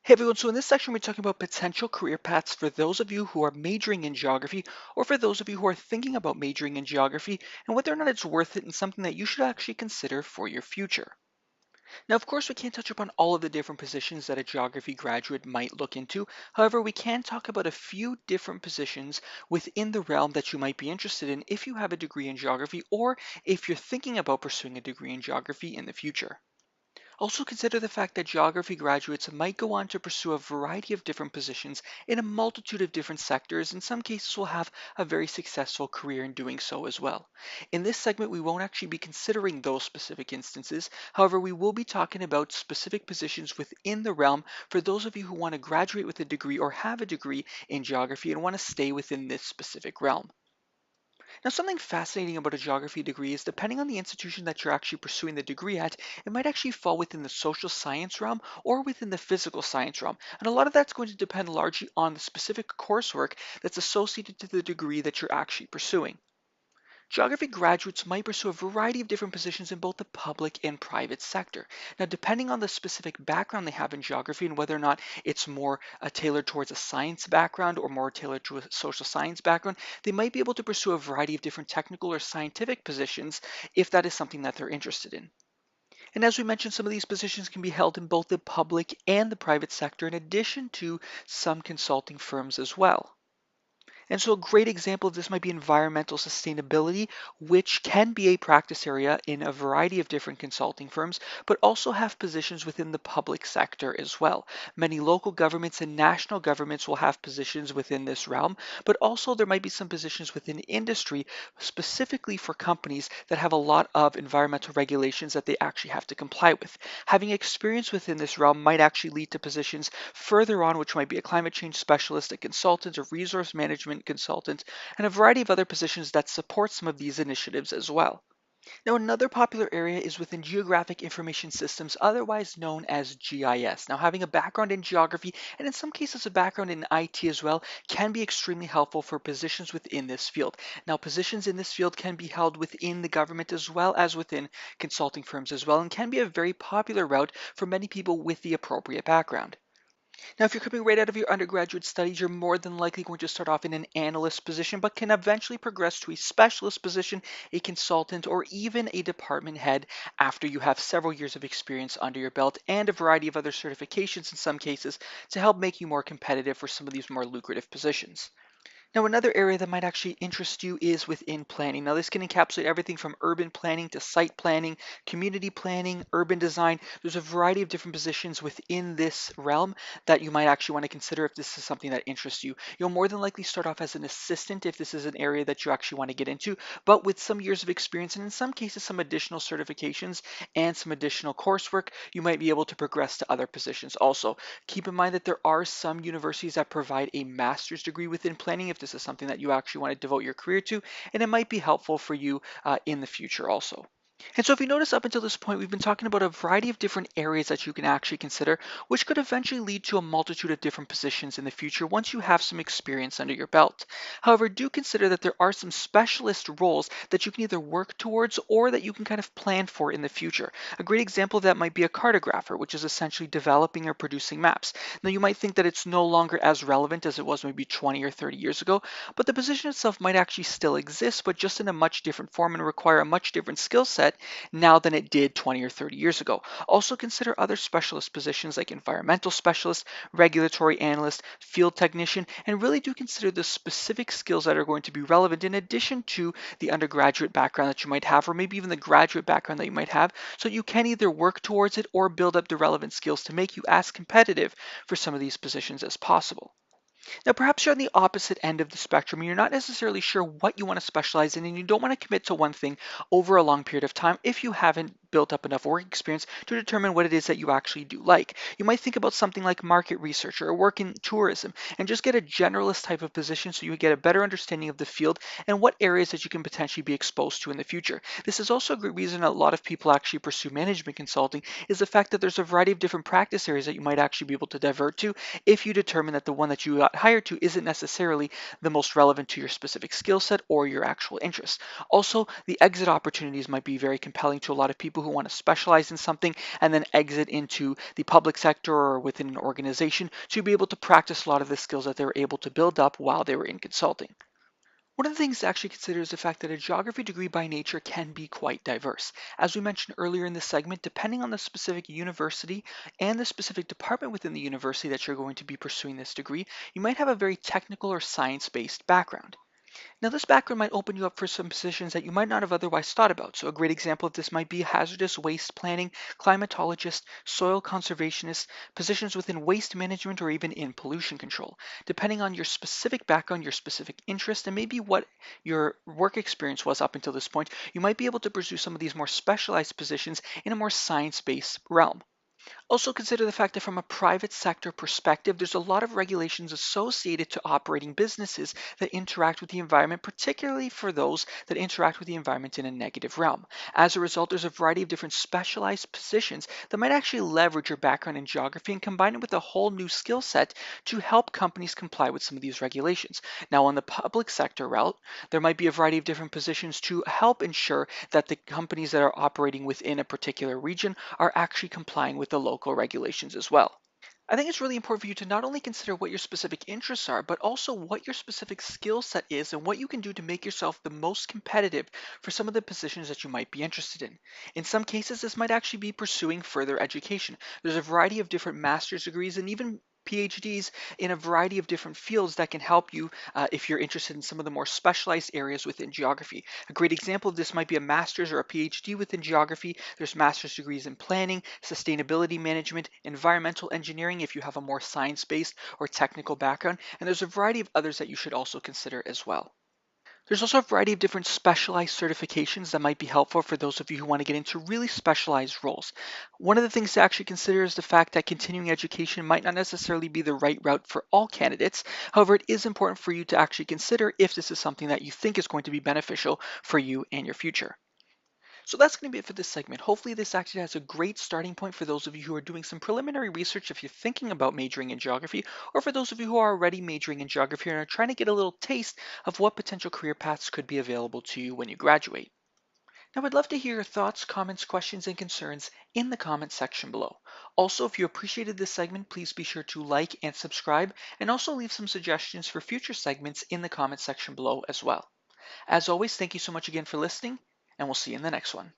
Hey everyone, so in this section we're talking about potential career paths for those of you who are majoring in geography or for those of you who are thinking about majoring in geography and whether or not it's worth it and something that you should actually consider for your future. Now, of course, we can't touch upon all of the different positions that a geography graduate might look into. However, we can talk about a few different positions within the realm that you might be interested in if you have a degree in geography or if you're thinking about pursuing a degree in geography in the future. Also consider the fact that geography graduates might go on to pursue a variety of different positions in a multitude of different sectors. In some cases will have a very successful career in doing so as well. In this segment, we won't actually be considering those specific instances. However, we will be talking about specific positions within the realm for those of you who want to graduate with a degree or have a degree in geography and want to stay within this specific realm. Now, something fascinating about a geography degree is depending on the institution that you're actually pursuing the degree at, it might actually fall within the social science realm or within the physical science realm. And a lot of that's going to depend largely on the specific coursework that's associated to the degree that you're actually pursuing. Geography graduates might pursue a variety of different positions in both the public and private sector. Now, depending on the specific background they have in geography and whether or not it's more tailored towards a science background or more tailored to a social science background, they might be able to pursue a variety of different technical or scientific positions if that is something that they're interested in. And as we mentioned, some of these positions can be held in both the public and the private sector, in addition to some consulting firms as well. And so a great example of this might be environmental sustainability, which can be a practice area in a variety of different consulting firms, but also have positions within the public sector as well. Many local governments and national governments will have positions within this realm, but also there might be some positions within industry specifically for companies that have a lot of environmental regulations that they actually have to comply with. Having experience within this realm might actually lead to positions further on, which might be a climate change specialist, a consultant, a resource management consultant, and a variety of other positions that support some of these initiatives as well. Now, another popular area is within Geographic Information Systems, otherwise known as GIS. Now, having a background in geography and in some cases a background in IT as well can be extremely helpful for positions within this field. Now, positions in this field can be held within the government as well as within consulting firms as well and can be a very popular route for many people with the appropriate background. Now, if you're coming right out of your undergraduate studies, you're more than likely going to start off in an analyst position, but can eventually progress to a specialist position, a consultant, or even a department head after you have several years of experience under your belt and a variety of other certifications in some cases to help make you more competitive for some of these more lucrative positions. Now, another area that might actually interest you is within planning. Now, this can encapsulate everything from urban planning to site planning, community planning, urban design. There's a variety of different positions within this realm that you might actually want to consider if this is something that interests you. You'll more than likely start off as an assistant if this is an area that you actually want to get into, but with some years of experience and in some cases some additional certifications and some additional coursework, you might be able to progress to other positions also. Keep in mind that there are some universities that provide a master's degree within planning if this is something that you actually want to devote your career to, and it might be helpful for you in the future also. And so if you notice up until this point, we've been talking about a variety of different areas that you can actually consider, which could eventually lead to a multitude of different positions in the future once you have some experience under your belt. However, do consider that there are some specialist roles that you can either work towards or that you can kind of plan for in the future. A great example of that might be a cartographer, which is essentially developing or producing maps. Now, you might think that it's no longer as relevant as it was maybe 20 or 30 years ago, but the position itself might actually still exist, but just in a much different form and require a much different skill set now than it did 20 or 30 years ago. Also consider other specialist positions like environmental specialist, regulatory analyst, field technician, and really do consider the specific skills that are going to be relevant in addition to the undergraduate background that you might have, or maybe even the graduate background that you might have, so you can either work towards it or build up the relevant skills to make you as competitive for some of these positions as possible. Now, perhaps you're on the opposite end of the spectrum and you're not necessarily sure what you want to specialize in, and you don't want to commit to one thing over a long period of time if you haven't built up enough work experience to determine what it is that you actually do like. You might think about something like market research or work in tourism and just get a generalist type of position so you get a better understanding of the field and what areas that you can potentially be exposed to in the future. This is also a great reason a lot of people actually pursue management consulting is the fact that there's a variety of different practice areas that you might actually be able to divert to if you determine that the one that you got hired to isn't necessarily the most relevant to your specific skill set or your actual interests. Also, the exit opportunities might be very compelling to a lot of people who want to specialize in something and then exit into the public sector or within an organization to be able to practice a lot of the skills that they were able to build up while they were in consulting. One of the things to actually consider is the fact that a geography degree by nature can be quite diverse. As we mentioned earlier in this segment, depending on the specific university and the specific department within the university that you're going to be pursuing this degree, you might have a very technical or science-based background. Now, this background might open you up for some positions that you might not have otherwise thought about. So, a great example of this might be hazardous waste planning, climatologist, soil conservationist, positions within waste management, or even in pollution control. Depending on your specific background, your specific interest, and maybe what your work experience was up until this point, you might be able to pursue some of these more specialized positions in a more science based realm. Also consider the fact that from a private sector perspective, there's a lot of regulations associated to operating businesses that interact with the environment, particularly for those that interact with the environment in a negative realm. As a result, there's a variety of different specialized positions that might actually leverage your background in geography and combine it with a whole new skill set to help companies comply with some of these regulations. Now, on the public sector route, there might be a variety of different positions to help ensure that the companies that are operating within a particular region are actually complying with the local regulations as well. I think it's really important for you to not only consider what your specific interests are, but also what your specific skill set is and what you can do to make yourself the most competitive for some of the positions that you might be interested in. In some cases, this might actually be pursuing further education. There's a variety of different master's degrees and even PhDs in a variety of different fields that can help you if you're interested in some of the more specialized areas within geography. A great example of this might be a master's or a PhD within geography. There's master's degrees in planning, sustainability management, environmental engineering if you have a more science-based or technical background, and there's a variety of others that you should also consider as well. There's also a variety of different specialized certifications that might be helpful for those of you who want to get into really specialized roles. One of the things to actually consider is the fact that continuing education might not necessarily be the right route for all candidates. However, it is important for you to actually consider if this is something that you think is going to be beneficial for you and your future. So that's going to be it for this segment. Hopefully this actually has a great starting point for those of you who are doing some preliminary research if you're thinking about majoring in geography, or for those of you who are already majoring in geography and are trying to get a little taste of what potential career paths could be available to you when you graduate. Now, I'd love to hear your thoughts, comments, questions, and concerns in the comments section below. Also, if you appreciated this segment, please be sure to like and subscribe, and also leave some suggestions for future segments in the comments section below as well. As always, thank you so much again for listening, and we'll see you in the next one.